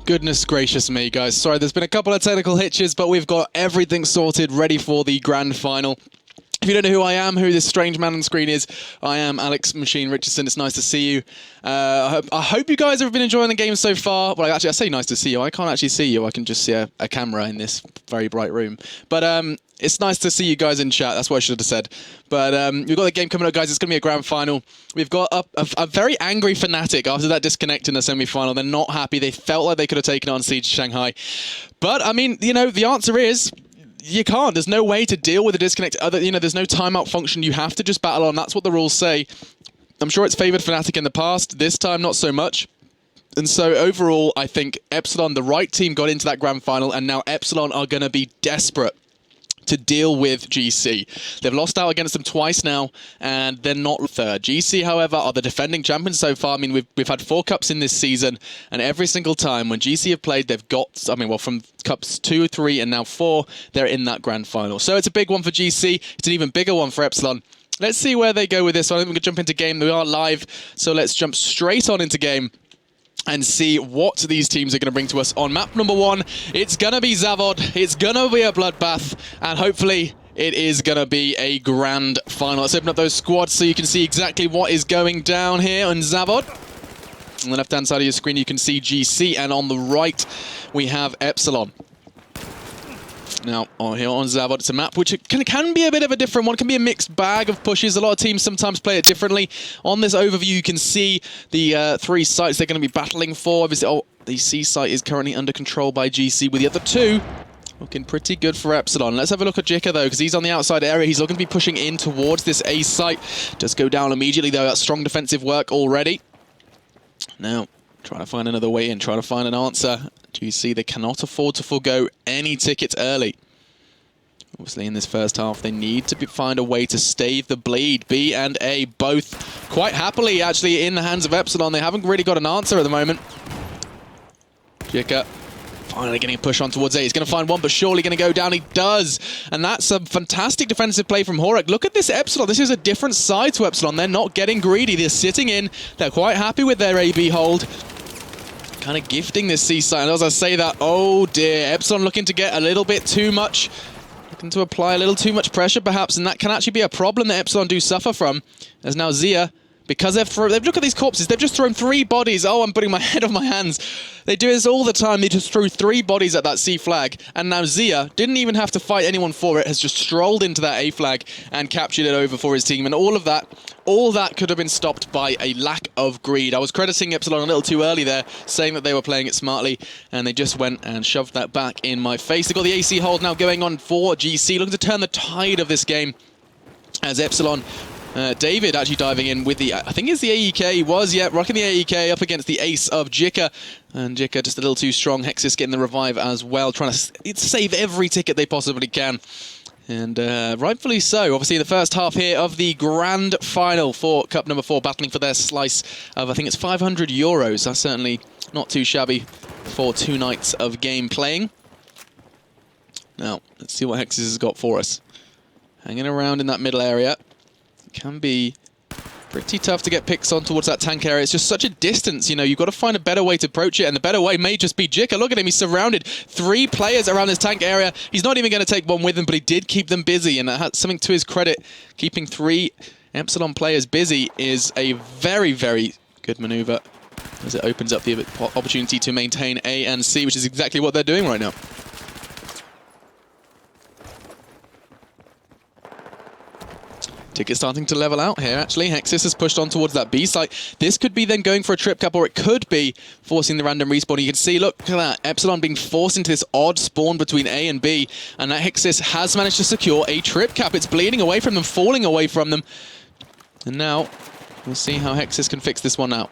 Goodness gracious me, guys. Sorry, there's been a couple of technical hitches, but we've got everything sorted, ready for the grand final. If you don't know who I am, who this strange man on the screen is, I am Alex Machine Richardson. It's nice to see you. I hope you guys have been enjoying the game so far. Well, actually, I say nice to see you. I can't actually see you. I can just see a camera in this very bright room. But it's nice to see you guys in chat. That's what I should have said. But we've got the game coming up, guys. It's going to be a grand final. We've got a very angry Fnatic after that disconnect in the semi-final. They're not happy. They felt like they could have taken on Siege Shanghai. But, I mean, you know, the answer is you can't. There's no way to deal with a disconnect. There's no timeout function. You have to just battle on. That's what the rules say. I'm sure it's favored Fnatic in the past. This time, not so much. And so overall, I think Epsilon, the right team, got into that grand final, and now Epsilon are going to be desperate to deal with GC. They've lost out against them twice now, and they're not third. GC, however, are the defending champions so far. I mean, we've had 4 cups in this season, and every single time when GC have played, they've got, from cups 2, 3, and now 4, they're in that grand final. So it's a big one for GC. It's an even bigger one for Epsilon. Let's see where they go with this one. I think we can jump into game. We are live, so let's jump straight on into game and see what these teams are going to bring to us on map number 1. It's going to be Zavod, it's going to be a bloodbath, and hopefully it is going to be a grand final. Let's open up those squads so you can see exactly what is going down here on Zavod. On the left-hand side of your screen, you can see GC, and on the right, we have Epsilon. Now, here on Zavod, it's a map which can be a bit of a different one. It can be a mixed bag of pushes. A lot of teams sometimes play it differently. On this overview, you can see the 3 sites they're going to be battling for. Obviously, the C site is currently under control by GC, with the other 2 looking pretty good for Epsilon. Let's have a look at Jika, though, because he's on the outside area. He's looking to be pushing in towards this A site. Does go down immediately, though. That's strong defensive work already. Now, trying to find another way in, trying to find an answer. GC, they cannot afford to forego any tickets early. Obviously, in this first half, they need to find a way to stave the bleed. B and A both quite happily, actually, in the hands of Epsilon. They haven't really got an answer at the moment. Jika finally getting a push on towards A. He's going to find one, but surely going to go down. He does. And that's a fantastic defensive play from Horak. Look at this Epsilon. This is a different side to Epsilon. They're not getting greedy. They're sitting in. They're quite happy with their AB hold. Kind of gifting this C site. And as I say that, oh dear, Epsilon looking to get a little bit too much. Looking to apply a little too much pressure, perhaps, and that can actually be a problem that Epsilon do suffer from. As now Zia, because they've look at these corpses, they've just thrown 3 bodies. Oh, I'm putting my head on my hands. They do this all the time. They just threw 3 bodies at that C flag, and now Zia didn't even have to fight anyone for it, has just strolled into that A flag and captured it over for his team, and all that could have been stopped by a lack of greed. I was crediting Epsilon a little too early there, saying that they were playing it smartly, and they just went and shoved that back in my face. They've got the AC hold now going on for GC, looking to turn the tide of this game as Epsilon. David actually diving in with the, I think it's the AEK, he was, yeah, rocking the AEK up against the ace of Jika. And Jika just a little too strong. Hexis getting the revive as well, trying to save every ticket they possibly can. And rightfully so. Obviously, the first half here of the grand final for Cup number 4, battling for their slice of, I think it's €500. That's certainly not too shabby for 2 nights of game playing. Now, let's see what Hexis has got for us. Hanging around in that middle area. Can be pretty tough to get picks on towards that tank area. It's just such a distance, you know. You've got to find a better way to approach it, and the better way may just be Jika. Look at him, he's surrounded. 3 players around this tank area. He's not even going to take one with him, but he did keep them busy, and that has something to his credit. Keeping 3 Epsilon players busy is a very, very good maneuver, as it opens up the opportunity to maintain A and C, which is exactly what they're doing right now. Ticket starting to level out here, actually. Hexis has pushed on towards that B site. This could be then going for a trip cap, or it could be forcing the random respawn. You can see, look at that, Epsilon being forced into this odd spawn between A and B, and that Hexis has managed to secure a trip cap. It's bleeding away from them, falling away from them. And now, we'll see how Hexis can fix this one out.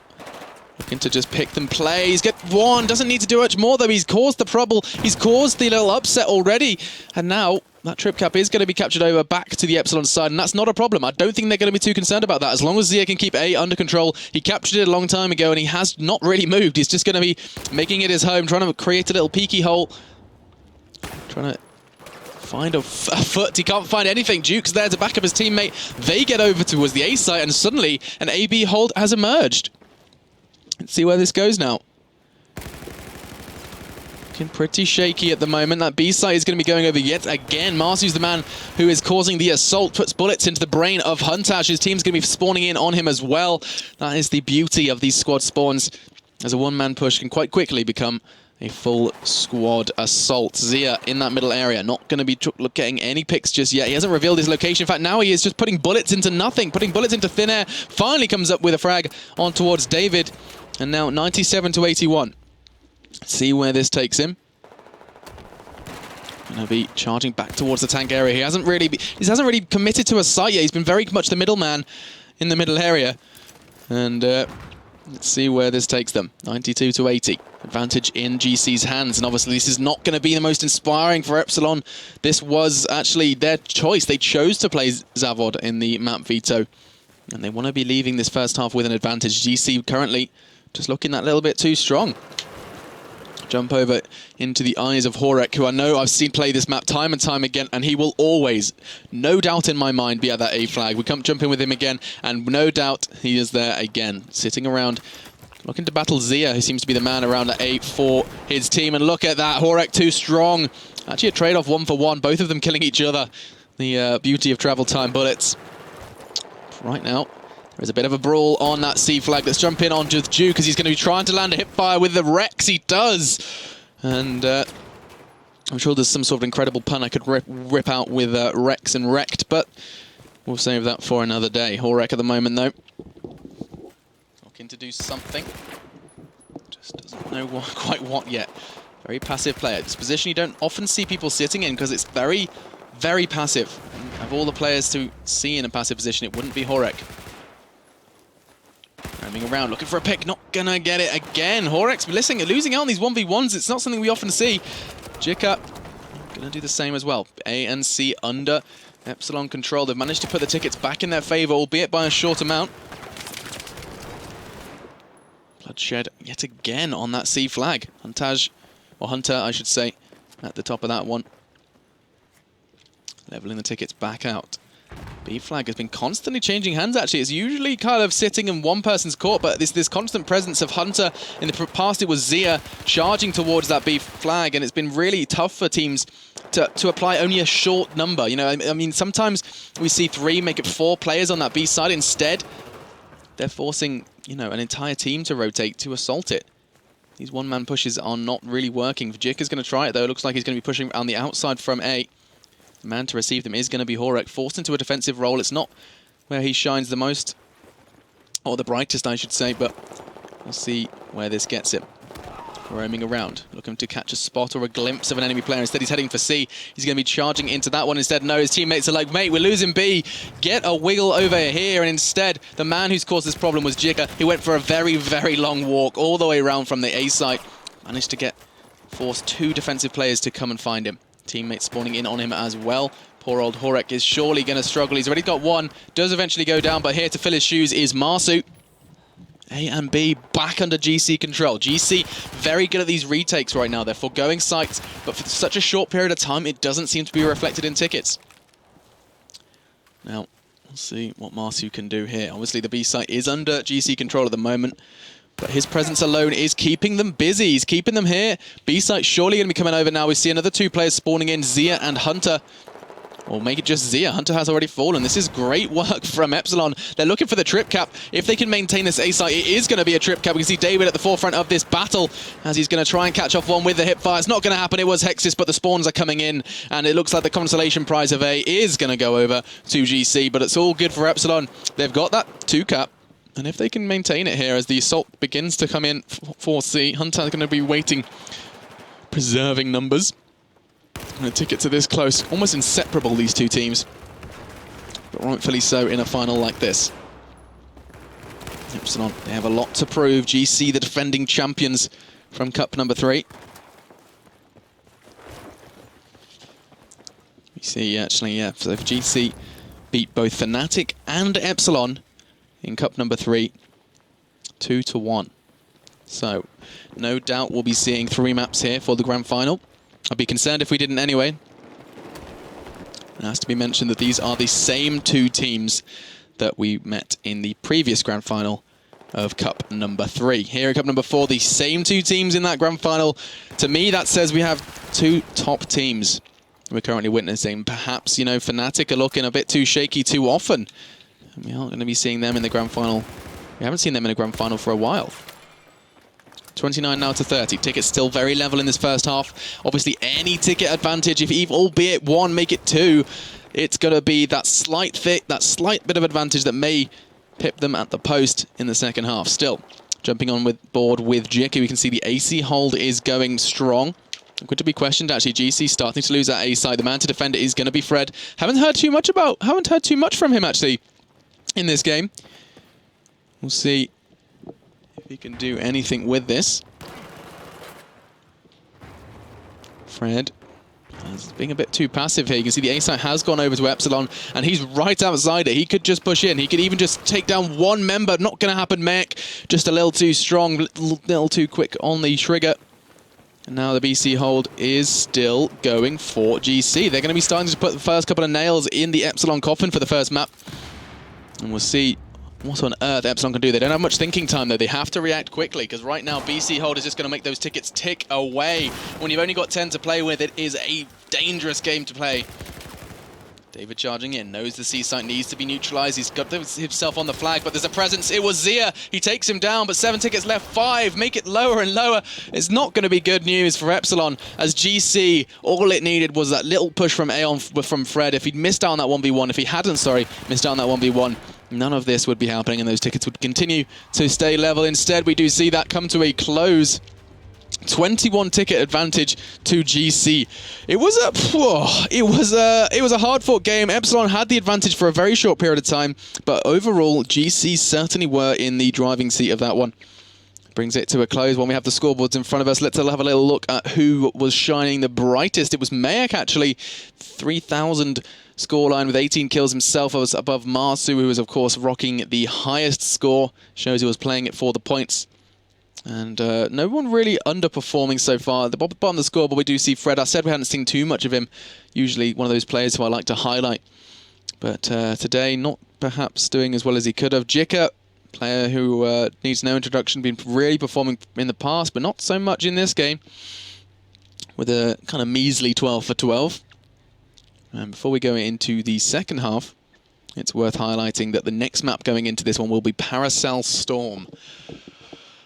Looking to just pick them plays, get one, doesn't need to do much more though. He's caused the trouble, he's caused the little upset already, and now that trip cap is going to be captured over back to the Epsilon side, and that's not a problem. I don't think they're going to be too concerned about that. As long as Zia can keep A under control, he captured it a long time ago, and he has not really moved. He's just going to be making it his home, trying to create a little peeky hole. Trying to find a foot. He can't find anything. Duke's there to back up his teammate. They get over towards the A site, and suddenly an AB hold has emerged. Let's see where this goes now. Looking pretty shaky at the moment. That B site is going to be going over yet again. Marsu's the man who is causing the assault, puts bullets into the brain of Huntash. His team's going to be spawning in on him as well. That is the beauty of these squad spawns, as a one-man push can quite quickly become a full squad assault. Zia in that middle area, not going to be getting any picks just yet. He hasn't revealed his location. In fact, now he is just putting bullets into nothing, putting bullets into thin air. Finally comes up with a frag on towards David. And now 97 to 81. See where this takes him. Going to be charging back towards the tank area. He hasn't really committed to a site yet. He's been very much the middleman in the middle area. And let's see where this takes them. 92 to 80. Advantage in GC's hands. And obviously this is not going to be the most inspiring for Epsilon. This was actually their choice. They chose to play Zavod in the map veto. And they want to be leaving this first half with an advantage. GC currently just looking that little bit too strong. Jump over into the eyes of Horek, who I know I've seen play this map time and time again, and he will always, no doubt in my mind, be at that A flag. We come jump in with him again, and no doubt he is there again, sitting around, looking to battle Zia, who seems to be the man around at A for his team. And look at that, Horek too strong. Actually a trade-off 1-for-1, both of them killing each other. The beauty of travel time bullets. Right now, there's a bit of a brawl on that C flag. Let's jump in on just Ju, because he's going to be trying to land a hipfire with the Rex. He does. And I'm sure there's some sort of incredible pun I could rip out with Rex and Wrecked, but we'll save that for another day. Horek at the moment, though. Looking to do something. Just doesn't know quite what yet. Very passive player. This position you don't often see people sitting in, because it's very, very passive. And of all the players to see in a passive position, it wouldn't be Horek. Roaming around, looking for a pick, not gonna get it again. Horek's losing out on these 1v1s. It's not something we often see. Jika gonna do the same as well. A and C under Epsilon control. They've managed to put the tickets back in their favor, albeit by a short amount. Bloodshed yet again on that C flag. Hunter, I should say, at the top of that one. Leveling the tickets back out. B flag has been constantly changing hands, actually. It's usually kind of sitting in one person's court, but this constant presence of Hunter. In the past, it was Zia charging towards that B flag, and it's been really tough for teams to apply only a short number. You know, I mean, sometimes we see 3, make it 4 players on that B side. Instead, they're forcing, you know, an entire team to rotate to assault it. These one-man pushes are not really working. Vajik is going to try it, though. It looks like he's going to be pushing on the outside from A. The man to receive them is going to be Horek, forced into a defensive role. It's not where he shines the most, or the brightest, I should say, but we'll see where this gets him. Roaming around, looking to catch a spot or a glimpse of an enemy player. Instead, he's heading for C. He's going to be charging into that one instead. No, his teammates are like, mate, we're losing B. Get a wiggle over here. And instead, the man who's caused this problem was Jika. He went for a very, very long walk all the way around from the A site. Managed to force 2 defensive players to come and find him. Teammates spawning in on him as well. Poor old Horek is surely going to struggle. He's already got 1. Does eventually go down, but here to fill his shoes is Marsu. A and B back under GC control. GC very good at these retakes right now. They're foregoing sites, but for such a short period of time, it doesn't seem to be reflected in tickets. Now, we'll see what Marsu can do here. Obviously, the B site is under GC control at the moment, but his presence alone is keeping them busy. He's keeping them here. B site surely going to be coming over now. We see another 2 players spawning in, Zia and Hunter. Or make it just Zia. Hunter has already fallen. This is great work from Epsilon. They're looking for the trip cap. If they can maintain this A site, it is going to be a trip cap. We can see David at the forefront of this battle as he's going to try and catch off one with the hipfire. It's not going to happen. It was Hexis, but the spawns are coming in, and it looks like the consolation prize of A is going to go over to GC, but it's all good for Epsilon. They've got that 2 cap. And if they can maintain it here as the assault begins to come in for C, Hunter's going to be waiting, preserving numbers. And a ticket to this close, almost inseparable, these 2 teams. But rightfully so in a final like this. Epsilon, they have a lot to prove. GC, the defending champions from Cup number 3. We see, actually, yeah, so if GC beat both Fnatic and Epsilon in Cup number 3, 2-1. So, no doubt we'll be seeing 3 maps here for the grand final. I'd be concerned if we didn't anyway. It has to be mentioned that these are the same 2 teams that we met in the previous grand final of Cup number 3. Here in Cup number 4, the same 2 teams in that grand final. To me, that says we have 2 top teams we're currently witnessing. Perhaps, you know, Fnatic are looking a bit too shaky too often. And we aren't going to be seeing them in the grand final. We haven't seen them in a grand final for a while. 29 now to 30. Tickets still very level in this first half. Obviously, any ticket advantage, if albeit 1, make it 2, it's going to be that slight bit of advantage that may pip them at the post in the second half. Still, jumping on board with Jikka, we can see the AC hold is going strong. Good to be questioned, actually. GC starting to lose that A side. The man to defend it is going to be Fred. Haven't heard too much from him, actually, in this game. We'll see if he can do anything with this. Fred is being a bit too passive here. You can see the A side has gone over to Epsilon, and he's right outside it. He could just push in. He could even just take down 1 member. Not going to happen, Mech. Just a little too strong, little too quick on the trigger. And now the BC hold is still going for GC. They're going to be starting to put the first couple of nails in the Epsilon coffin for the first map. And we'll see what on earth Epsilon can do. They don't have much thinking time, though. They have to react quickly, because right now BC hold is just going to make those tickets tick away. When you've only got 10 to play with, it is a dangerous game to play. David charging in, knows the C site needs to be neutralized. He's got himself on the flag, but there's a presence. It was Zia. He takes him down, but 7 tickets left, 5. Make it lower and lower. It's not going to be good news for Epsilon, as GC, all it needed was that little push from Aeon from Fred. If he'd missed out on that 1v1, if he hadn't, sorry, missed out on that 1v1, none of this would be happening, and those tickets would continue to stay level. Instead, we do see that come to a close. 21 ticket advantage to GC. It was a hard-fought game. Epsilon had the advantage for a very short period of time, but overall, GC certainly were in the driving seat of that one. Brings it to a close when we have the scoreboards in front of us. Let's have a little look at who was shining the brightest. It was Mayak, actually. 3,000 scoreline with 18 kills himself. I was above Marsu, who was, of course, rocking the highest score. Shows he was playing it for the points. And no one really underperforming so far. At the bottom of the scoreboard, we do see Fred. I said we hadn't seen too much of him. Usually one of those players who I like to highlight. But today, not perhaps doing as well as he could have. Jikka, player who needs no introduction, been really performing in the past, but not so much in this game. With a kind of measly 12 for 12. And before we go into the second half, it's worth highlighting that the next map going into this one will be Paracel Storm.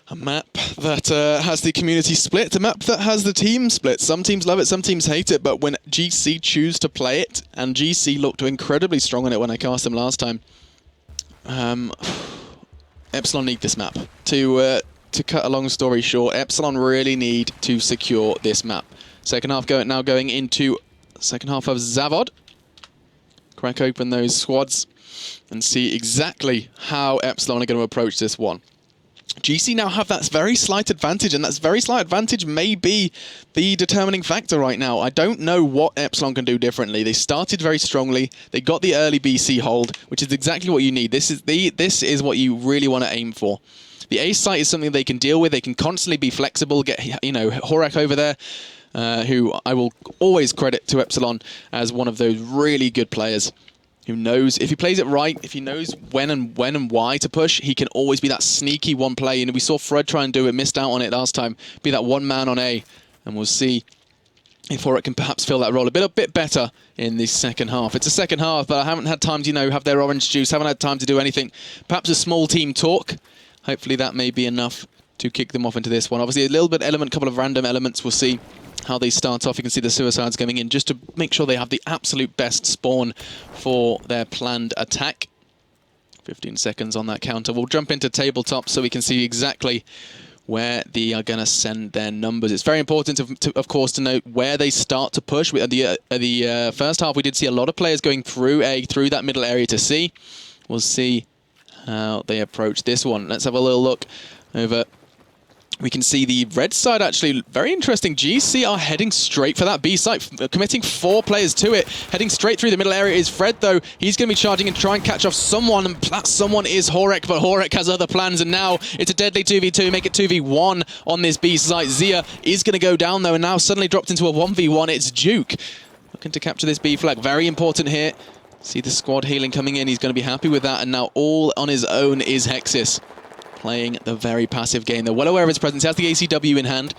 A map that has the community split, a map that has the team split. Some teams love it, some teams hate it, but when GC choose to play it, and GC looked incredibly strong on it when I cast them last time, Epsilon need this map. To cut a long story short, Epsilon really need to secure this map. Second half now going into second half of Zavod. Crack open those squads and see exactly how Epsilon are going to approach this one. GC now have that very slight advantage, and that very slight advantage may be the determining factor right now. I don't know what Epsilon can do differently. They started very strongly. They got the early BC hold, which is exactly what you need. This is what you really want to aim for. The A site is something they can deal with. They can constantly be flexible. Get, you know, Horak over there, who I will always credit to Epsilon as one of those really good players. Who knows, if he plays it right, if he knows when and why to push, he can always be that sneaky one play. And we saw Fred try and do it, missed out on it last time, be that one man on A. And we'll see if Horak can perhaps fill that role a bit better in the second half. It's a second half, but I haven't had time to, you know, have their orange juice, haven't had time to do anything. Perhaps a small team talk. Hopefully that may be enough to kick them off into this one. Obviously a little bit couple of random elements. We'll see how they start off. You can see the suicides coming in just to make sure they have the absolute best spawn for their planned attack. 15 seconds on that counter. We'll jump into tabletop so we can see exactly where they are going to send their numbers. It's very important, of course, to note where they start to push. At the first half, we did see a lot of players going through that middle area to C. We'll see how they approach this one. Let's have a little look over. We can see the red side, actually, very interesting. GC are heading straight for that B site, committing 4 players to it. Heading straight through the middle area is Fred, though. He's going to be charging and try and catch off someone, and that someone is Horak, but Horak has other plans, and now it's a deadly 2v2, make it 2v1 on this B site. Zia is going to go down, though, and now suddenly dropped into a 1v1. It's Duke looking to capture this B flag. Very important here. See the squad healing coming in. He's going to be happy with that, and now all on his own is Hexis. playing the very passive game. They're well aware of his presence. He has the ACW in hand.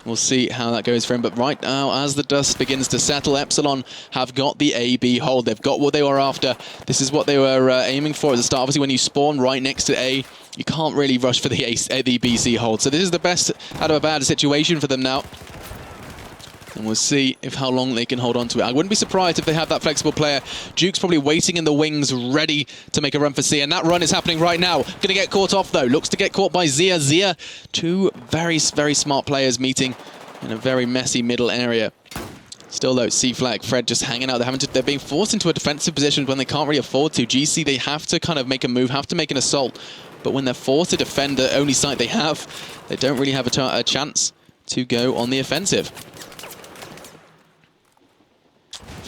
We'll see how that goes for him. But right now, as the dust begins to settle, Epsilon have got the AB hold. They've got what they were after. This is what they were aiming for at the start. Obviously, when you spawn right next to A, you can't really rush for the BC hold. So this is the best out of a bad situation for them now. And we'll see if how long they can hold on to it. I wouldn't be surprised if they have that flexible player. Duke's probably waiting in the wings, ready to make a run for C. And that run is happening right now. Going to get caught off, though. Looks to get caught by Zia. Zia, two very, very smart players meeting in a very messy middle area. Still, though, C flag. Fred just hanging out. They're being forced into a defensive position when they can't really afford to. GC, they have to kind of make a move, have to make an assault. But when they're forced to defend the only site they have, they don't really have a chance to go on the offensive.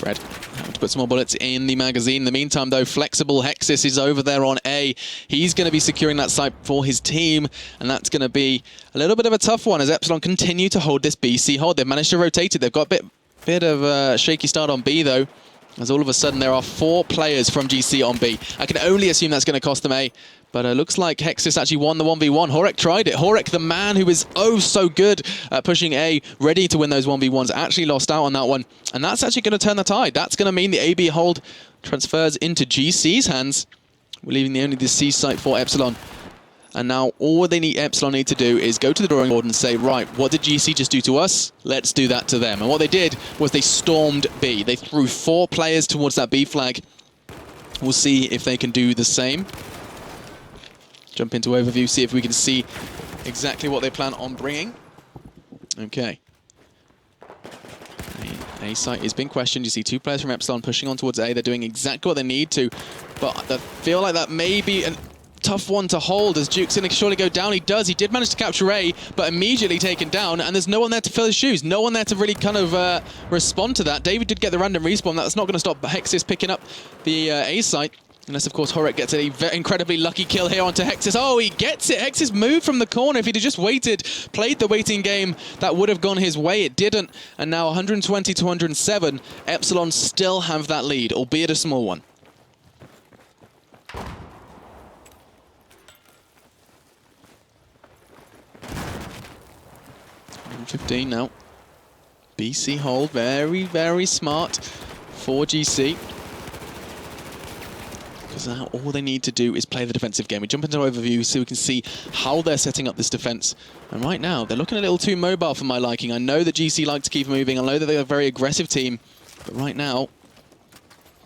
Fred having to put some more bullets in the magazine. In the meantime, though, Flexible Hexis is over there on A. He's going to be securing that site for his team, and that's going to be a little bit of a tough one as Epsilon continue to hold this BC hold. They've managed to rotate it. They've got a bit of a shaky start on B, though, as all of a sudden there are 4 players from GC on B. I can only assume that's going to cost them A, but it looks like Hexis actually won the 1v1. Horek tried it. Horek, the man who is oh so good at pushing A, ready to win those 1v1s, actually lost out on that one. And that's actually going to turn the tide. That's going to mean the AB hold transfers into GC's hands. We're leaving only the C site for Epsilon. And now all Epsilon need to do is go to the drawing board and say, right, what did GC just do to us? Let's do that to them. And what they did was they stormed B. They threw 4 players towards that B flag. We'll see if they can do the same. Jump into overview, see if we can see exactly what they plan on bringing. Okay. A site is being questioned. You see 2 players from Epsilon pushing on towards A. They're doing exactly what they need to. But I feel like that may be a tough one to hold as Duke's going to surely go down. He does. He did manage to capture A, but immediately taken down. And there's no one there to fill his shoes. No one there to really kind of respond to that. David did get the random respawn. That's not going to stop Hexis picking up the A site. Unless, of course, Horek gets an incredibly lucky kill here onto Hexis. Oh, he gets it. Hexis moved from the corner. If he'd have just waited, played the waiting game, that would have gone his way. It didn't. And now 120 to 107, Epsilon still have that lead, albeit a small one. 15 now. BC hold, very, very smart for GC. Because now all they need to do is play the defensive game. We jump into overview so we can see how they're setting up this defense. And right now, they're looking a little too mobile for my liking. I know that GC like to keep moving. I know that they're a very aggressive team. But right now,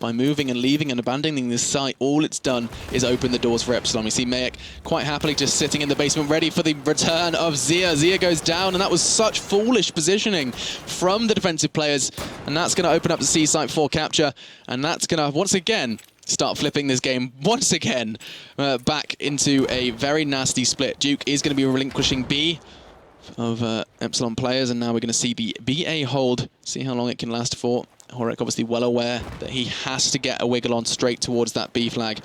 by moving and leaving and abandoning this site, all it's done is open the doors for Epsilon. We see Mayek quite happily just sitting in the basement, ready for the return of Zia. Zia goes down, and that was such foolish positioning from the defensive players. And that's going to open up the C site for capture. And that's going to, once again, start flipping this game once again back into a very nasty split. Duke is going to be relinquishing B of Epsilon players, and now we're going to see the BA hold, see how long it can last for. Horek obviously well aware that he has to get a wiggle on straight towards that B flag.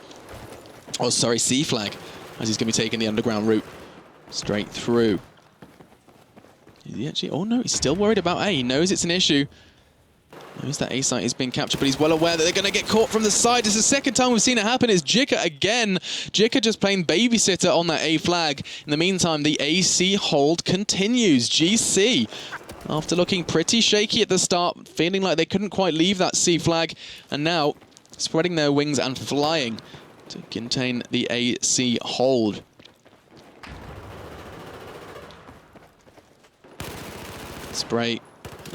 Oh, sorry, C flag, as he's going to be taking the underground route straight through. Is he actually? Oh no, he's still worried about A. He knows it's an issue. Knows that A site is being captured, but he's well aware that they're going to get caught from the side. It's the second time we've seen it happen. Is Jika again. Jika just playing babysitter on that A flag. In the meantime, the AC hold continues. GC, after looking pretty shaky at the start, feeling like they couldn't quite leave that C flag, and now spreading their wings and flying to contain the AC hold. Spray.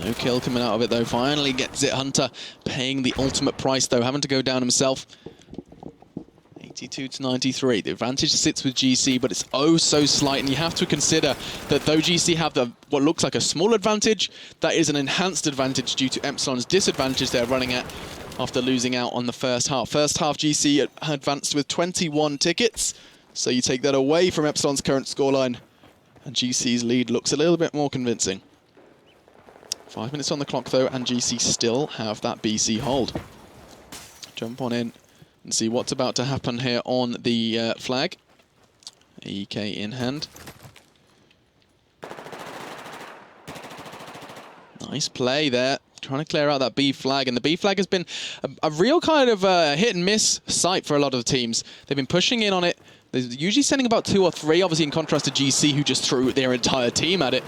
No kill coming out of it, though. Finally gets it. Hunter paying the ultimate price, though, having to go down himself. 82 to 93. The advantage sits with GC, but it's oh so slight. And you have to consider that though GC have what looks like a small advantage, that is an enhanced advantage due to Epsilon's disadvantage they're running at after losing out on the first half. First half, GC advanced with 21 tickets. So you take that away from Epsilon's current scoreline, and GC's lead looks a little bit more convincing. 5 minutes on the clock, though, and GC still have that BC hold. Jump on in and see what's about to happen here on the flag. EK in hand. Nice play there. Trying to clear out that B flag, and the B flag has been a real kind of hit and miss site for a lot of the teams. They've been pushing in on it They're usually sending about 2 or 3, obviously in contrast to GC, who just threw their entire team at it.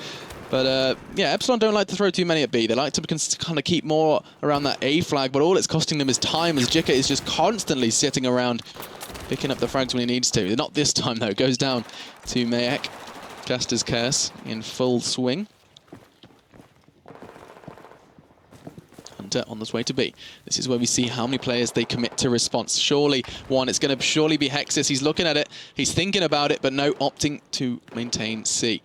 But yeah, Epsilon don't like to throw too many at B. They like to kind of keep more around that A flag, but all it's costing them is time, as Jika is just constantly sitting around picking up the frags when he needs to. Not this time, though. Goes down to Mayek. Caster's Curse in full swing. Hunter on this way to B. This is where we see how many players they commit to response. Surely one, it's going to surely be Hexus. He's looking at it. He's thinking about it, but no, opting to maintain C.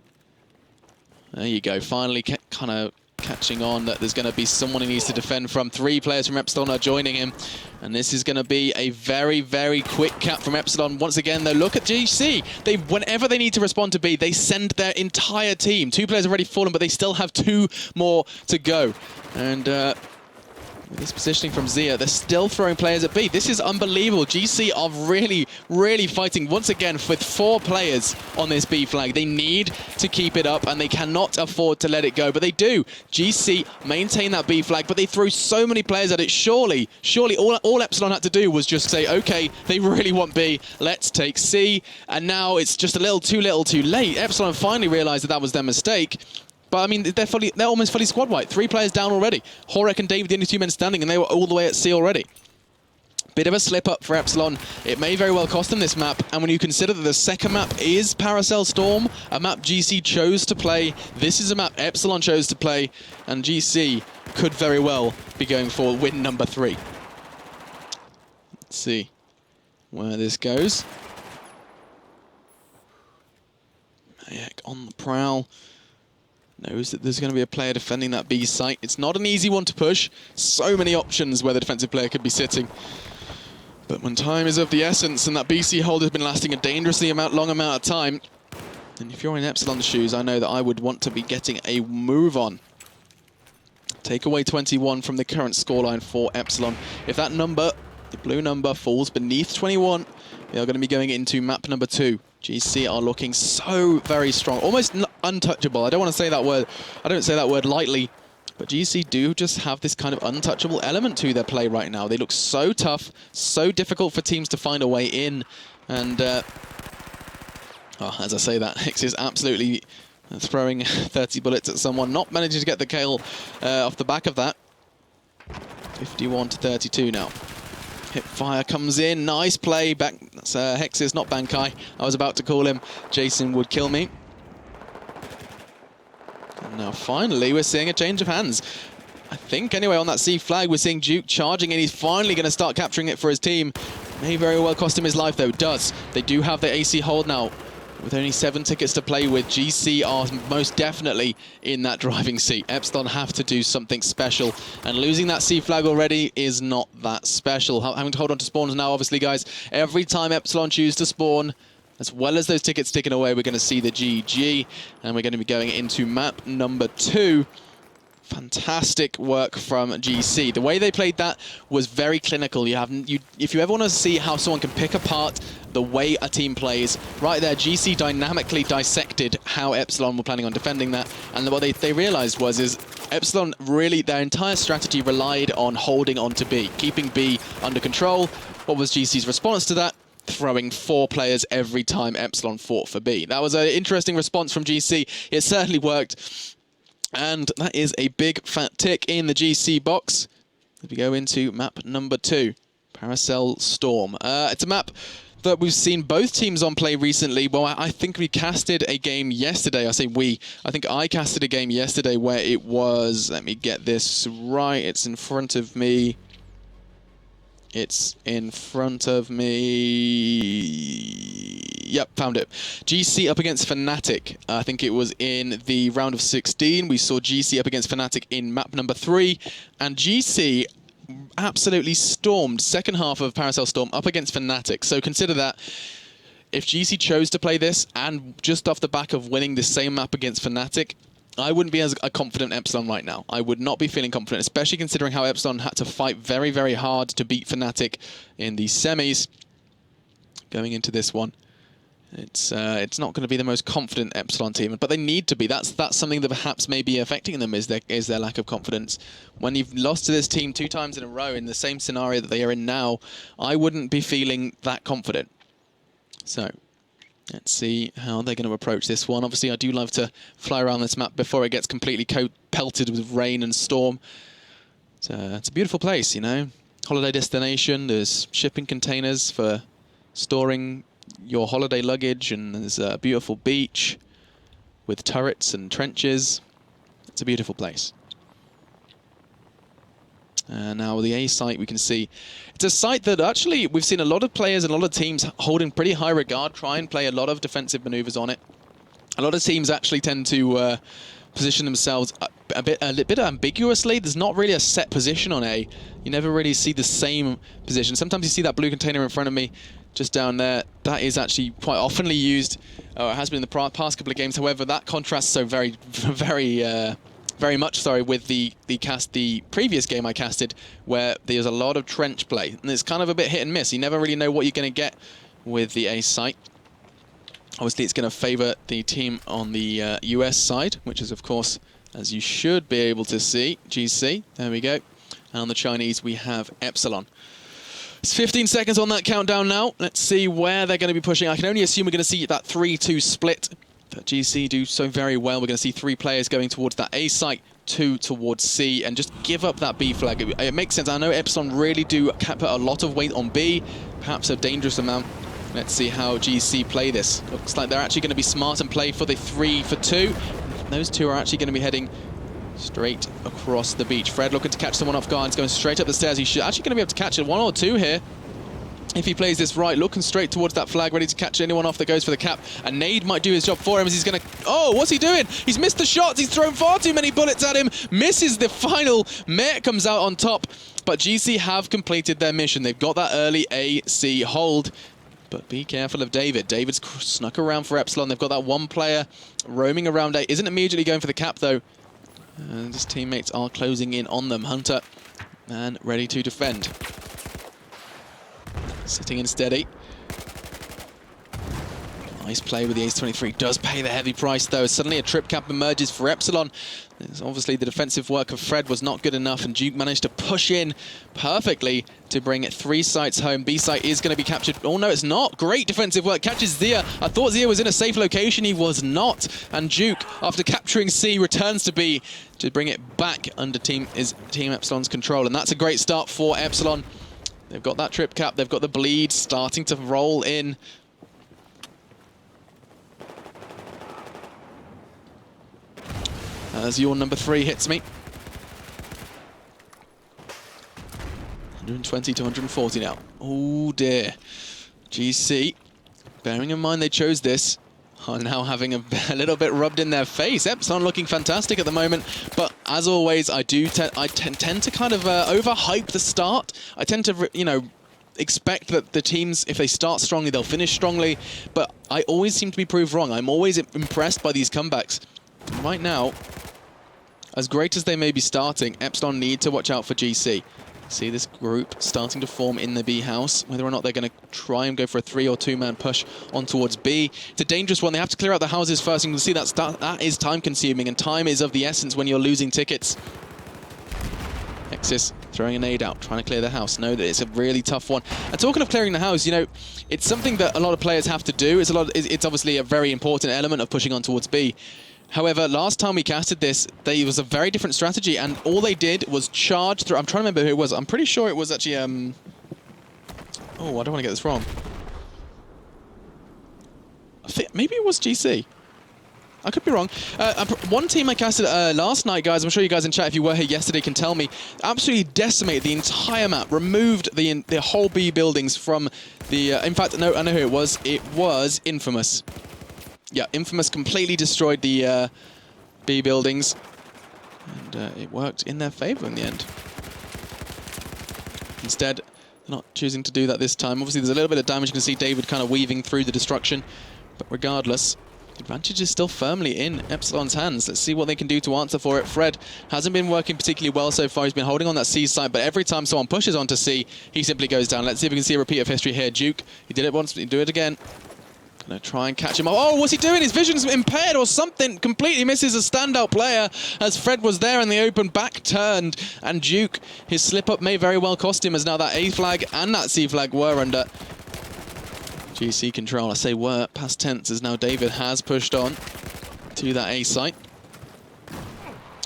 There you go. Finally kind of catching on that there's going to be someone he needs to defend from. 3 players from Epsilon are joining him. And this is going to be a very, very quick cap from Epsilon. Once again, though, look at GC. Whenever they need to respond to B, they send their entire team. 2 players have already fallen, but they still have 2 more to go. And with this positioning from Zia, they're still throwing players at B. This is unbelievable. GC are really, really fighting once again with 4 players on this B flag. They need to keep it up and they cannot afford to let it go, but they do. GC maintain that B flag, but they threw so many players at it. Surely all Epsilon had to do was just say, okay, they really want B, let's take C. And now it's just a little too late. Epsilon finally realized that that was their mistake. But I mean, they're almost fully squad wiped. 3 players down already. Horek and David, the only 2 men standing, and they were all the way at C already. Bit of a slip up for Epsilon. It may very well cost them this map. And when you consider that the second map is Paracel Storm, a map GC chose to play, this is a map Epsilon chose to play, and GC could very well be going for win number 3. Let's see where this goes. Mayek on the prowl. Knows that there's going to be a player defending that B site. It's not an easy one to push. So many options where the defensive player could be sitting. But when time is of the essence and that BC hold has been lasting a dangerously long amount of time, and if you're in Epsilon's shoes, I know that I would want to be getting a move on. Take away 21 from the current scoreline for Epsilon. If that number, the blue number, falls beneath 21, they are going to be going into map number 2. GC are looking so very strong, almost untouchable. I don't want to say that word. I don't say that word lightly, but GC do just have this kind of untouchable element to their play right now. They look so tough, so difficult for teams to find a way in, and as I say that, Hicks is absolutely throwing 30 bullets at someone, not managing to get the kill off the back of that. 51 to 32 now. Hipfire comes in, nice play, back, that's Hexis, not Bankai. I was about to call him, Jason would kill me. And now finally we're seeing a change of hands. I think anyway on that C flag we're seeing Duke charging and he's finally going to start capturing it for his team. May very well cost him his life though, does. They do have the AC hold now. With only 7 tickets to play with, GC are most definitely in that driving seat. Epsilon have to do something special, and losing that C flag already is not that special. Having to hold on to spawns now, obviously, guys. Every time Epsilon choose to spawn, as well as those tickets ticking away, we're going to see the GG, and we're going to be going into map number 2. Fantastic work from GC. The way they played that was very clinical. If you ever want to see how someone can pick apart the way a team plays, right there, GC dynamically dissected how Epsilon were planning on defending that. And what they realized is Epsilon really, their entire strategy relied on holding on to B, keeping B under control. What was GC's response to that? Throwing 4 players every time Epsilon fought for B. That was an interesting response from GC. It certainly worked. And that is a big fat tick in the GC box. As we go into map number 2, Paracel Storm. It's a map that we've seen both teams on play recently. Well, I think we casted a game yesterday. I say we. I think I casted a game yesterday where it was, let me get this right, it's in front of me. It's in front of me. Yep, found it. GC up against Fnatic. I think it was in the round of 16. We saw GC up against Fnatic in map number 3. And GC absolutely stormed second half of Paracel Storm up against Fnatic. So consider that. If GC chose to play this, and just off the back of winning the same map against Fnatic, I wouldn't be as a confident Epsilon right now. I would not be feeling confident, especially considering how Epsilon had to fight very, very hard to beat Fnatic in the semis. Going into this one, it's not going to be the most confident Epsilon team, but they need to be. That's something that perhaps may be affecting them, is their lack of confidence. When you've lost to this team 2 times in a row in the same scenario that they are in now, I wouldn't be feeling that confident. So Let's see how they're going to approach this one. Obviously, I do love to fly around this map before it gets completely pelted with rain and storm. It's a beautiful place, you know. Holiday destination. There's shipping containers for storing your holiday luggage, and there's a beautiful beach with turrets and trenches. It's a beautiful place. Now the A site, we can see it's a site that actually we've seen a lot of players and a lot of teams hold in pretty high regard, try and play a lot of defensive maneuvers on it. A lot of teams actually tend to position themselves a bit ambiguously. There's not really a set position on A. You never really see the same position. Sometimes you see that blue container in front of me just down there. That is actually quite oftenly used. It has been in the past couple of games. However, that contrasts so very much, with the previous game I casted, where there's a lot of trench play, and it's kind of a bit hit and miss. You never really know what you're going to get with the A site. Obviously, it's going to favor the team on the US side, which is, of course, as you should be able to see, GC. There we go. And on the Chinese, we have Epsilon. It's 15 seconds on that countdown now. Let's see where they're going to be pushing. I can only assume we're going to see that 3-2 split. But GC do so very well. We're going to see 3 players going towards that A site, 2 towards C, and just give up that B flag. It makes sense. I know Epsilon really do put a lot of weight on B, perhaps a dangerous amount. Let's see how GC play this. Looks like they're actually going to be smart and play for the 3-for-2. Those 2 are actually going to be heading straight across the beach. Fred looking to catch someone off guard. He's going straight up the stairs. He's actually going to be able to catch 1 or 2 here. If he plays this right, looking straight towards that flag, ready to catch anyone off that goes for the cap. And Nade might do his job for him as he's going to... Oh, what's he doing? He's missed the shots. He's thrown far too many bullets at him. Misses the final. Mare comes out on top. But GC have completed their mission. They've got that early AC hold. But be careful of David. David's snuck around for Epsilon. They've got that 1 player roaming around A. Isn't immediately going for the cap, though. His teammates are closing in on them. Hunter, and ready to defend. Sitting in steady. Nice play with the Ace-23. Does pay the heavy price, though. Suddenly a trip cap emerges for Epsilon. Obviously, the defensive work of Fred was not good enough, and Duke managed to push in perfectly to bring it 3 sites home. B site is going to be captured. Oh, no, it's not. Great defensive work. Catches Zia. I thought Zia was in a safe location. He was not. And Duke, after capturing C, returns to B to bring it back under Team Epsilon's control. And that's a great start for Epsilon. They've got that trip cap. They've got the bleed starting to roll in. As your number 3 hits me. 120 to 140 now. Oh dear. GC, bearing in mind they chose this, are now having a little bit rubbed in their face. Epsilon looking fantastic at the moment, but as always, I tend to kind of overhype the start. I tend to, you know, expect that the teams, if they start strongly, they'll finish strongly, but I always seem to be proved wrong. I'm always impressed by these comebacks. Right now, as great as they may be starting, Epsilon need to watch out for GC. See this group starting to form in the B house. Whether or not they're going to try and go for a 3 or 2 man push on towards B. It's a dangerous one. They have to clear out the houses first. You can see that is time consuming, and time is of the essence when you're losing tickets. Nexus throwing a nade out, trying to clear the house. Know that it's a really tough one. And talking of clearing the house, you know, it's something that a lot of players have to do. It's obviously a very important element of pushing on towards B. However, last time we casted this, it was a very different strategy, and all they did was charge through. I'm trying to remember who it was. I'm pretty sure it was actually... Oh, I don't want to get this wrong. I think maybe it was GC. I could be wrong. One team I casted last night, guys, I'm sure you guys in chat, if you were here yesterday, can tell me, absolutely decimated the entire map, removed the whole B buildings from the... in fact, no, I know who it was. It was Infamous. Yeah, Infamous completely destroyed the B buildings, and it worked in their favor in the end. Instead, they're not choosing to do that this time. Obviously, there's a little bit of damage. You can see David kind of weaving through the destruction, but regardless, the advantage is still firmly in Epsilon's hands. Let's see what they can do to answer for it. Fred hasn't been working particularly well so far. He's been holding on that C side, but every time someone pushes onto C, he simply goes down. Let's see if we can see a repeat of history here. Duke, he did it once, he do it again. Gonna try and catch him up. Oh, what's he doing? His vision's impaired or something. Completely misses a standout player as Fred was there in the open, back turned, and Duke, his slip up may very well cost him, as now that A flag and that C flag were under. GC control, I say were, past tense, as now David has pushed on to that A site.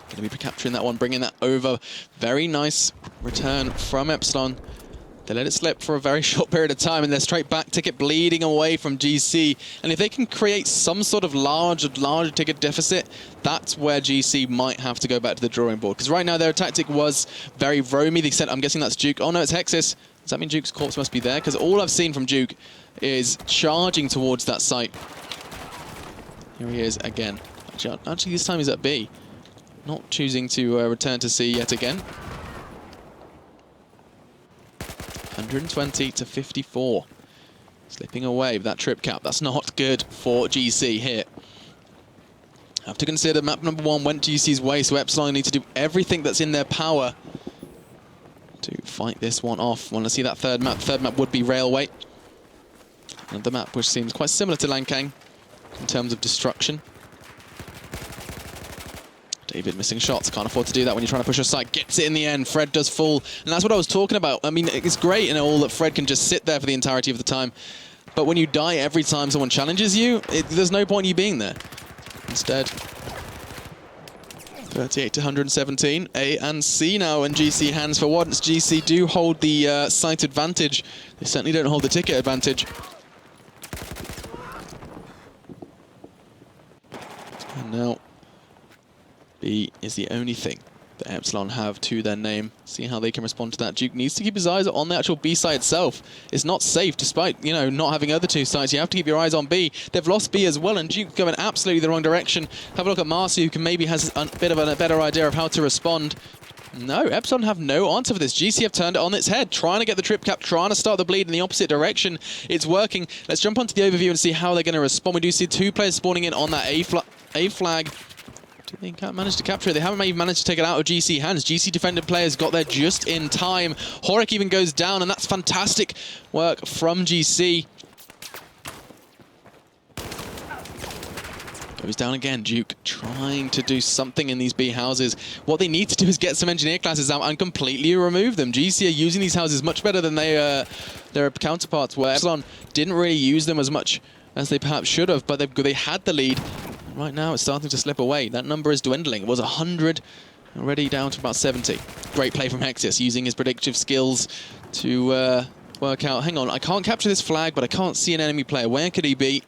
Going to be capturing that one, bringing that over. Very nice return from Epsilon. They let it slip for a very short period of time, and they're straight back ticket bleeding away from GC. And if they can create some sort of large ticket deficit, that's where GC might have to go back to the drawing board. Because right now their tactic was very roamy. They said, I'm guessing that's Duke. Oh no, it's Hexus. Does that mean Duke's corpse must be there? Because all I've seen from Duke is charging towards that site. Here he is again. Actually this time he's at B. Not choosing to return to C yet again. 120 to 54. Slipping away with that trip cap. That's not good for GC here. Have to consider map number 1 went GC's way, so Epsilon need to do everything that's in their power to fight this one off. Want to see that third map. Third map would be Railway. Another map which seems quite similar to Lankang in terms of destruction. David missing shots, can't afford to do that when you're trying to push a site. Gets it in the end, Fred does fall. And that's what I was talking about. I mean, it's great in all that Fred can just sit there for the entirety of the time. But when you die every time someone challenges you, there's no point in you being there. Instead, 38 to 117. A and C now in GC hands for once. GC do hold the site advantage. They certainly don't hold the ticket advantage. And now B is the only thing that Epsilon have to their name. See how they can respond to that. Duke needs to keep his eyes on the actual B site itself. It's not safe, despite, you know, not having other two sites. You have to keep your eyes on B. They've lost B as well, and Duke going absolutely the wrong direction. Have a look at Marcy, who can maybe has a bit of a better idea of how to respond. No, Epsilon have no answer for this. GC have turned it on its head, trying to get the trip cap, trying to start the bleed in the opposite direction. It's working. Let's jump onto the overview and see how they're going to respond. We do see 2 players spawning in on that A flag. They can't manage to capture it. They haven't even managed to take it out of GC hands. GC defended players got there just in time. Horik even goes down, and that's fantastic work from GC. Goes down again. Duke trying to do something in these B houses. What they need to do is get some engineer classes out and completely remove them. GC are using these houses much better than their counterparts were. Epsilon didn't really use them as much as they perhaps should have, but they had the lead. Right now, it's starting to slip away. That number is dwindling. It was 100, already down to about 70. Great play from Hexus, using his predictive skills to work out, hang on, I can't capture this flag, but I can't see an enemy player. Where could he be?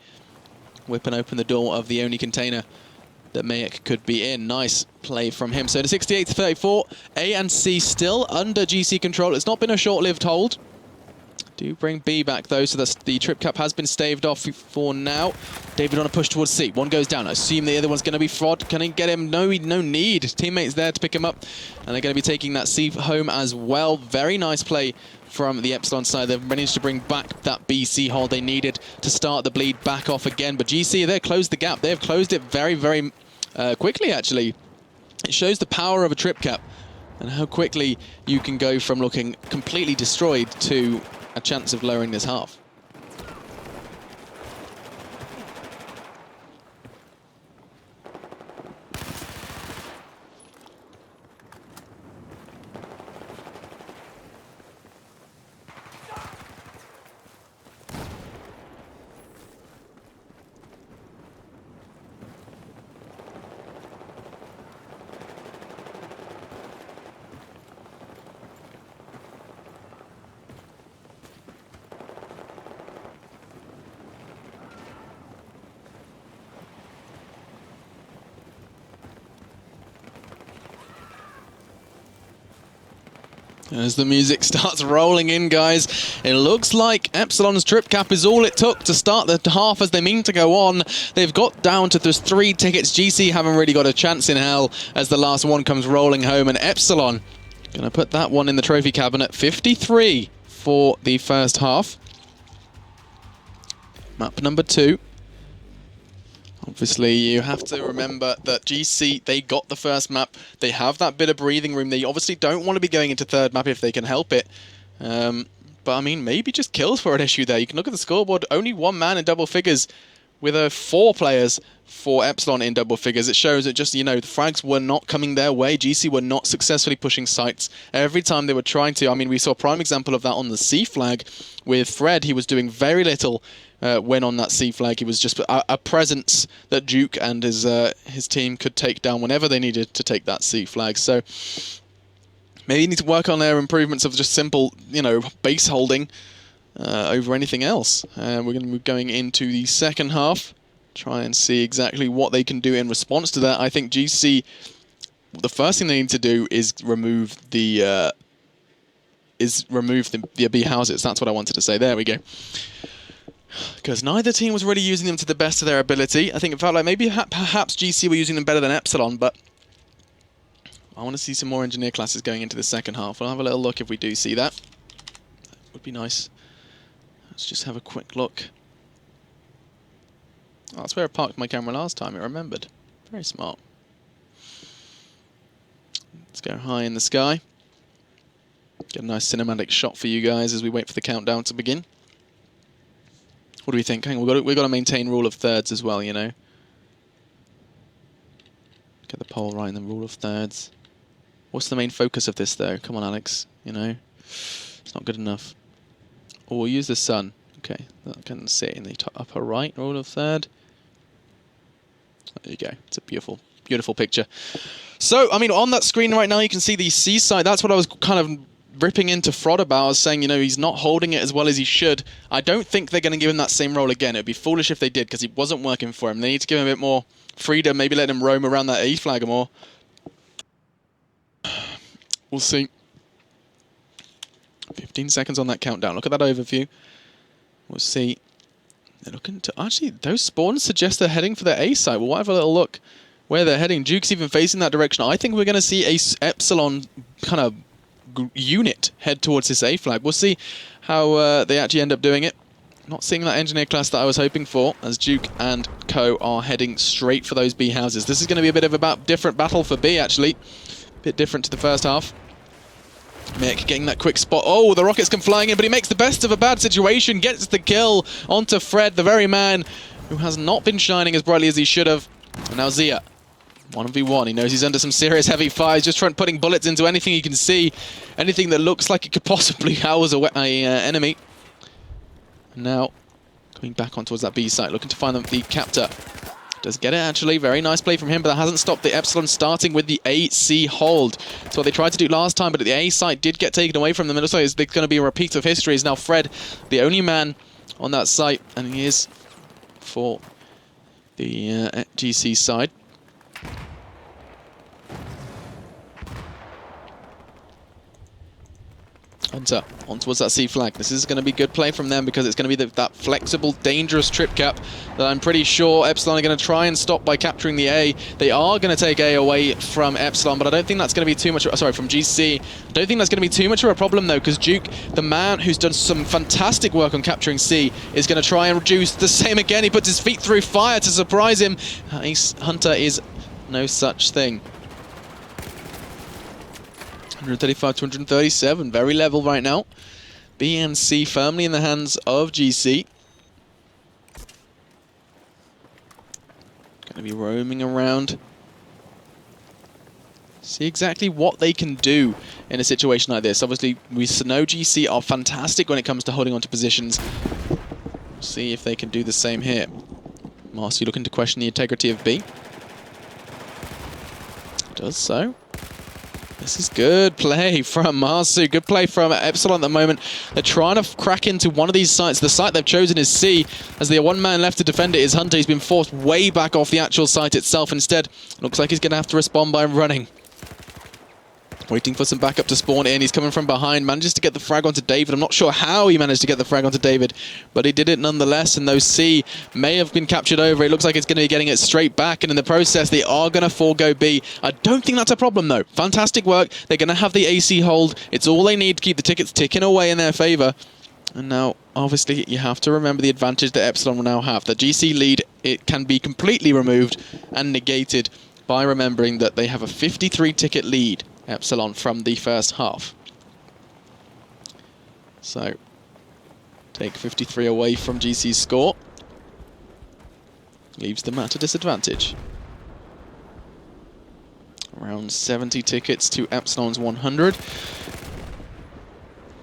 Whipping open the door of the only container that Mayek could be in. Nice play from him. So to 68 to 34, A and C still under GC control. It's not been a short-lived hold. Do bring B back though, so that's the trip cap has been staved off for now. David on a push towards C. One goes down. I assume the other one's going to be Frod. Can he get him? No need. Teammates there to pick him up, and they're going to be taking that C home as well. Very nice play from the Epsilon side. They've managed to bring back that BC hold they needed to start the bleed back off again. But GC, they've closed the gap. They've closed it very, very quickly, actually. It shows the power of a trip cap and how quickly you can go from looking completely destroyed to a chance of lowering this half. As the music starts rolling in, guys, it looks like Epsilon's trip cap is all it took to start the half as they mean to go on. They've got down to just 3 tickets. GC haven't really got a chance in hell as the last one comes rolling home, and Epsilon going to put that one in the trophy cabinet. 53 for the first half. Map number 2. Obviously, you have to remember that GC, they got the first map. They have that bit of breathing room. They obviously don't want to be going into third map if they can help it. But, I mean, maybe just kills for an issue there. You can look at the scoreboard. Only one man in double figures with 4 players for Epsilon in double figures. It shows that just, you know, the frags were not coming their way. GC were not successfully pushing sites. Every time they were trying to, I mean, we saw a prime example of that on the C flag with Fred. He was doing very little when on that C flag. He was just a presence that Duke and his team could take down whenever they needed to take that C flag. So maybe you need to work on their improvements of just simple, you know, base holding over anything else. We're going to be going into the second half. Try and see exactly what they can do in response to that. I think GC, the first thing they need to do is remove the B houses. That's what I wanted to say. There we go. Because neither team was really using them to the best of their ability. I think it felt like maybe perhaps GC were using them better than Epsilon, but I want to see some more engineer classes going into the second half. We'll have a little look if we do see that. That would be nice. Let's just have a quick look. Oh, that's where I parked my camera last time, it remembered. Very smart. Let's go high in the sky. Get a nice cinematic shot for you guys as we wait for the countdown to begin. What do we think? Hang on, we've got to maintain rule of thirds as well, you know. Get the pole right in the rule of thirds. What's the main focus of this, though? Come on, Alex. You know, it's not good enough. Oh, we'll use the sun. Okay, that can sit in the upper right rule of third. There you go. It's a beautiful, beautiful picture. So, I mean, on that screen right now, you can see the seaside. That's what I was kind of ripping into Frod about. I was saying, you know, he's not holding it as well as he should. I don't think they're going to give him that same role again. It would be foolish if they did, because it wasn't working for him. They need to give him a bit more freedom, maybe let him roam around that A flag more. We'll see. 15 seconds on that countdown. Look at that overview. We'll see. They're looking to... Actually, those spawns suggest they're heading for their A site. We'll have a little look where they're heading. Duke's even facing that direction. I think we're going to see a Epsilon kind of unit head towards this A flag. We'll see how they actually end up doing it. Not seeing that engineer class that I was hoping for, as Duke and co are heading straight for those B houses. This is going to be a bit of a different battle for B, actually. A bit different to the first half. Mick getting that quick spot. Oh, the rockets come flying in, but he makes the best of a bad situation. Gets the kill onto Fred, the very man who has not been shining as brightly as he should have. And now Zia, 1v1. He knows he's under some serious heavy fire. He's just putting bullets into anything he can see. Anything that looks like it could possibly house an enemy. And now, coming back on towards that B site, looking to find the captor. Does get it, actually. Very nice play from him, but that hasn't stopped the Epsilon starting with the AC hold. That's what they tried to do last time, but the A site did get taken away from them. It looks like it's going to be a repeat of history. Is now Fred, the only man on that site, and he is for the GC side. Hunter on towards that C flag. This is going to be good play from them because it's going to be that flexible, dangerous trip cap that I'm pretty sure Epsilon are going to try and stop by capturing the A. They are going to take A away from Epsilon, but I don't think that's going to be too much... Sorry, from GC. I don't think that's going to be too much of a problem, though, because Duke, the man who's done some fantastic work on capturing C, is going to try and reduce the same again. He puts his feet through fire to surprise him. Hunter is no such thing. 135 to 137, very level right now. B and C firmly in the hands of GC. Going to be roaming around. See exactly what they can do in a situation like this. Obviously, we know GC are fantastic when it comes to holding on to positions. We'll see if they can do the same here. Marcy looking to question the integrity of B. Does so. This is good play from Marsu. Good play from Epsilon at the moment. They're trying to crack into one of these sites. The site they've chosen is C. As the one man left to defend it is Hunter. He's been forced way back off the actual site itself. Instead, looks like he's going to have to respond by running. Waiting for some backup to spawn in. He's coming from behind. Manages to get the frag onto David. I'm not sure how he managed to get the frag onto David, but he did it nonetheless. And those C may have been captured over. It looks like it's going to be getting it straight back. And in the process, they are going to forego B. I don't think that's a problem, though. Fantastic work. They're going to have the AC hold. It's all they need to keep the tickets ticking away in their favor. And now, obviously, you have to remember the advantage that Epsilon will now have. The GC lead, it can be completely removed and negated by remembering that they have a 53-ticket lead, Epsilon, from the first half. So, take 53 away from GC's score. Leaves them at a disadvantage. Around 70 tickets to Epsilon's 100.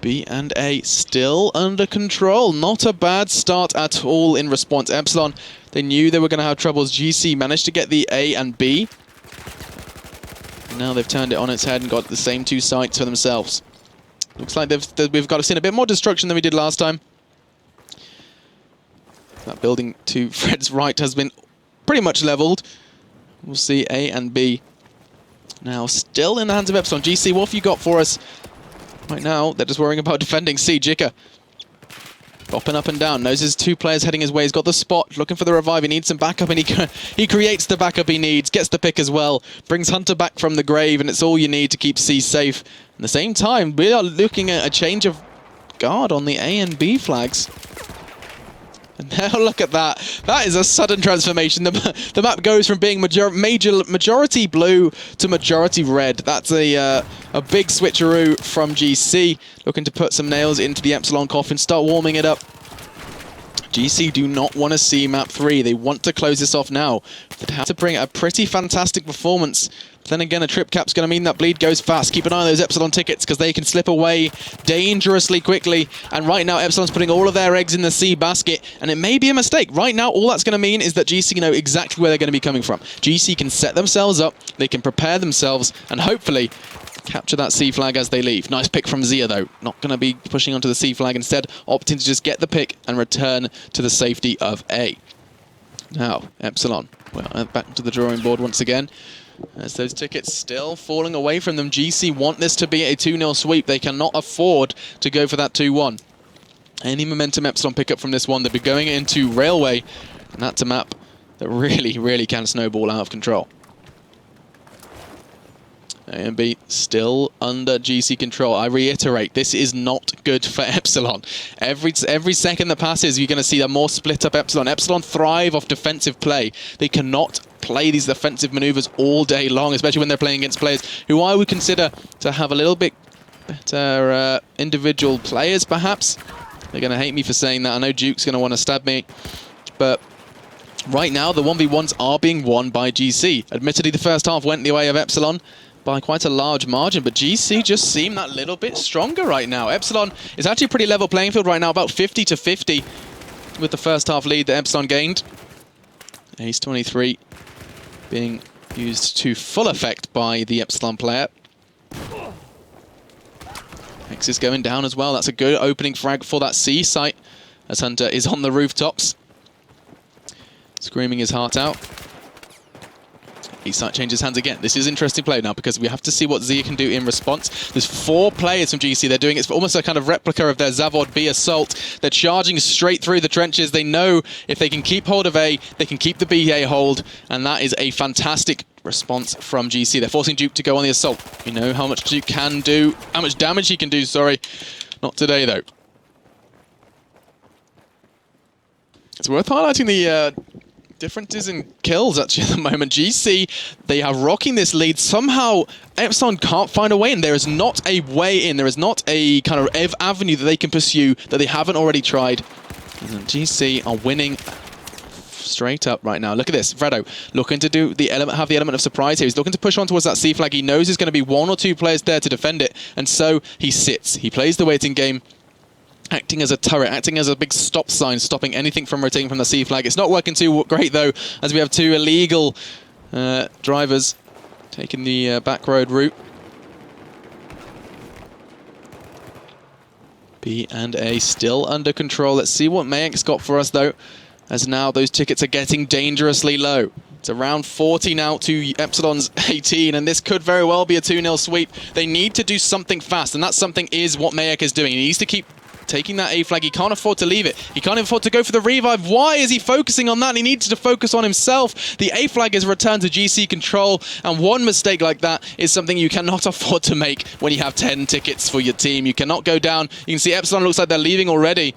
B and A still under control. Not a bad start at all in response. Epsilon, they knew they were going to have troubles. GC managed to get the A and B. Now they've turned it on its head and got the same two sites for themselves. Looks like we've got to see a bit more destruction than we did last time. That building to Fred's right has been pretty much leveled. We'll see A and B. Now still in the hands of Epsilon. GC, what have you got for us? Right now, they're just worrying about defending C. Jika bopping up and down. Knows his two players heading his way. He's got the spot, looking for the revive. He needs some backup, and he creates the backup he needs. Gets the pick as well. Brings Hunter back from the grave, and it's all you need to keep C safe. At the same time, we are looking at a change of guard on the A and B flags. And now look at that. That is a sudden transformation. The map goes from being majority blue to majority red. That's a big switcheroo from GC. Looking to put some nails into the Epsilon coffin, start warming it up. GC do not want to see map 3. They want to close this off now. They'd have to bring a pretty fantastic performance. But then again, a trip cap's going to mean that bleed goes fast. Keep an eye on those Epsilon tickets because they can slip away dangerously quickly. And right now, Epsilon's putting all of their eggs in the C basket. And it may be a mistake. Right now, all that's going to mean is that GC know exactly where they're going to be coming from. GC can set themselves up. They can prepare themselves. And hopefully capture that C flag as they leave. Nice pick from Zia, though. Not going to be pushing onto the C flag. Instead, opting to just get the pick and return to the safety of A. Now, Epsilon, well, back to the drawing board once again. As those tickets still falling away from them. GC want this to be a 2-0 sweep. They cannot afford to go for that 2-1. Any momentum Epsilon pick up from this one, they'll be going into Railway. And that's a map that really, really can snowball out of control. A and B still under GC control. I reiterate, this is not good for Epsilon. Every second that passes, you're going to see a more split up Epsilon. Epsilon thrive off defensive play. They cannot play these defensive maneuvers all day long, especially when they're playing against players who I would consider to have a little bit better individual players, perhaps. They're going to hate me for saying that. I know Duke's going to want to stab me, but right now the 1v1s are being won by GC. Admittedly, the first half went the way of Epsilon by quite a large margin, but GC just seem that little bit stronger right now. Epsilon is actually a pretty level playing field right now, about 50 to 50 with the first half lead that Epsilon gained. Ace 23 being used to full effect by the Epsilon player. X is going down as well. That's a good opening frag for that C site as Hunter is on the rooftops, screaming his heart out. E-site changes hands again. This is interesting play now because we have to see what Zia can do in response. There's 4 players from GC. They're doing it for almost a kind of replica of their Zavod B assault. They're charging straight through the trenches. They know if they can keep hold of A, they can keep the BA hold, and that is a fantastic response from GC. They're forcing Duke to go on the assault. You know how much Duke can do, how much damage he can do, sorry. Not today, though. It's worth highlighting the differences in kills actually at the moment. GC, they are rocking this lead. Somehow Epsilon can't find a way in. There is not a way in. There is not a kind of avenue that they can pursue that they haven't already tried. And GC are winning straight up right now. Look at this. Fredo looking to do the have the element of surprise here. He's looking to push on towards that C flag. He knows there's going to be 1 or 2 players there to defend it. And so he sits. He plays the waiting game, acting as a turret, acting as a big stop sign, stopping anything from rotating from the C flag. It's not working too great, though, as we have 2 illegal drivers taking the back road route. B and A still under control. Let's see what Mayek's got for us, though, as now those tickets are getting dangerously low. It's around 40 now to Epsilon's 18, and this could very well be a 2-0 sweep. They need to do something fast, and that something is what Mayek is doing. He needs to keep taking that A flag. He can't afford to leave it. He can't afford to go for the revive. Why is he focusing on that? He needs to focus on himself. The A flag is returned to GC control, and one mistake like that is something you cannot afford to make when you have 10 tickets for your team. You cannot go down. You can see Epsilon looks like they're leaving already.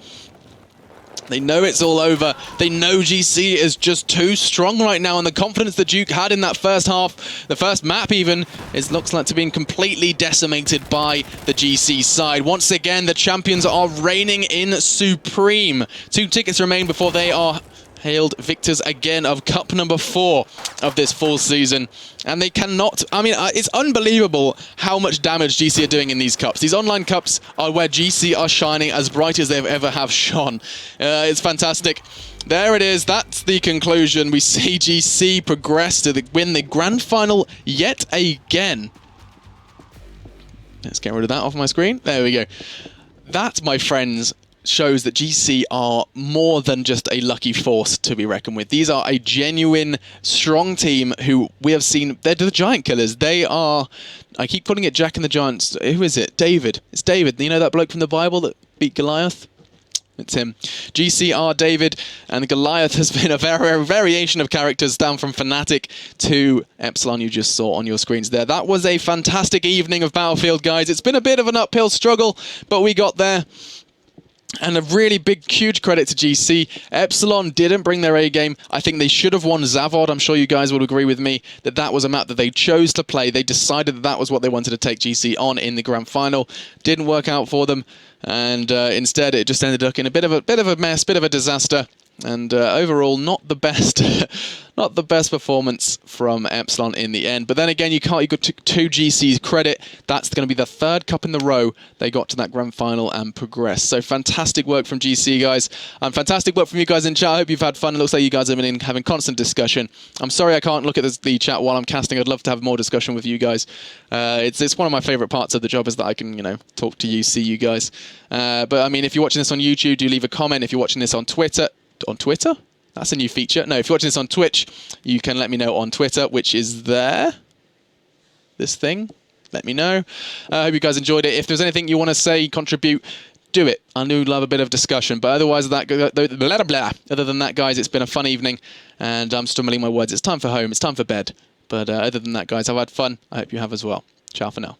They know it's all over. They know GC is just too strong right now, and the confidence that Duke had in that first half, the first map even, looks like to be completely decimated by the GC side. Once again, the champions are reigning in supreme. 2 tickets remain before they are hailed victors again of Cup number 4 of this full season. And they cannot, I mean, it's unbelievable how much damage GC are doing in these cups. These online cups are where GC are shining as bright as they've ever have shone. It's fantastic. There it is. That's the conclusion. We see GC progress to win the grand final yet again. Let's get rid of that off my screen. There we go. That, my friends, shows that GC are more than just a lucky force to be reckoned with. These are a genuine, strong team who we have seen. They're the Giant Killers. They are, I keep calling it Jack and the Giants. Who is it? David. It's David. You know that bloke from the Bible that beat Goliath? It's him. GC are David, and Goliath has been a variation of characters down from Fnatic to Epsilon you just saw on your screens there. That was a fantastic evening of Battlefield, guys. It's been a bit of an uphill struggle, but we got there. And a really big, huge credit to GC. Epsilon didn't bring their A game. I think they should have won Zavod. I'm sure you guys would agree with me that that was a map that they chose to play. They decided that that was what they wanted to take GC on in the grand final. Didn't work out for them, and instead it just ended up in a bit of a mess, bit of a disaster. And overall, not the best, not the best performance from Epsilon in the end. But then again, you got to GC's credit. That's going to be the 3rd cup in the row they got to that grand final and progressed. So fantastic work from GC, guys. And fantastic work from you guys in chat. I hope you've had fun. It looks like you guys have been having constant discussion. I'm sorry I can't look at the chat while I'm casting. I'd love to have more discussion with you guys. It's one of my favorite parts of the job is that I can, you know, talk to you, see you guys. But I mean, if you're watching this on YouTube, do leave a comment. If you're watching this on Twitter. On Twitter? That's a new feature. No, if you're watching this on Twitch, you can let me know on Twitter, which is there. This thing. Let me know. I hope you guys enjoyed it. If there's anything you want to say, contribute, do it. I do love a bit of discussion. But otherwise, other than that, guys, it's been a fun evening. And I'm stumbling my words. It's time for home. It's time for bed. But other than that, guys, I've had fun. I hope you have as well. Ciao for now.